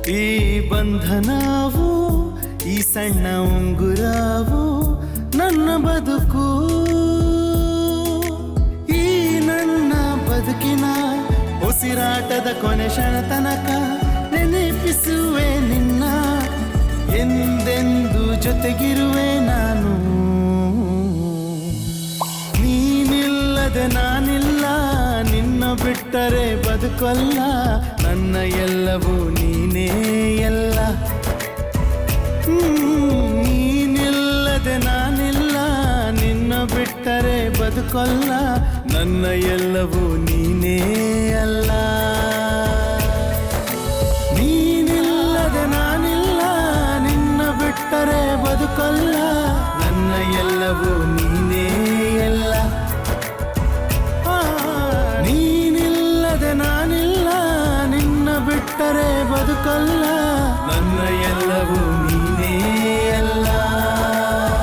ಈ ಬಂಧನವು ಈ ಸಣ್ಣ ಉಂಗುರವು ನನ್ನ ಬದುಕು. ಈ ನನ್ನ ಬದುಕಿನ ಉಸಿರಾಟದ ಕೊನೆ ಕ್ಷಣ ತನಕ ನೆನಪಿಸುವೆ ನಿನ್ನ, ಎಂದೆಂದು ಜೊತೆಗಿರುವೆ ನಾನು. ನೀನಿಲ್ಲದೆ ನಾನಿಲ್ಲ, ನಿನ್ನ ಬಿಟ್ಟರೆ ಬದುಕಲ್ಲ, ನನ್ನ ಎಲ್ಲವೂ ನೀನೇ ಎಲ್ಲ. ನೀನಿಲ್ಲದೆ ನಾನಿಲ್ಲ, ನಿನ್ನ ಬಿಟ್ಟರೆ ಬದುಕಲ್ಲ, ನನ್ನ ಎಲ್ಲವೂ ನೀನೇ ಅಲ್ಲ. ನೀನಿಲ್ಲದೆ ನಾನಿಲ್ಲ, ನಿನ್ನ ಬಿಟ್ಟರೆ ಬದುಕಲ್ಲ, ನನ್ನ ಎಲ್ಲವೂ ನೀನೇ ಎಲ್ಲ. ನೀನಿಲ್ಲದೆ ನಾನಿಲ್ಲ, ನಿನ್ನ ಬಿಟ್ಟರೆ ಬದುಕಲ್ಲ,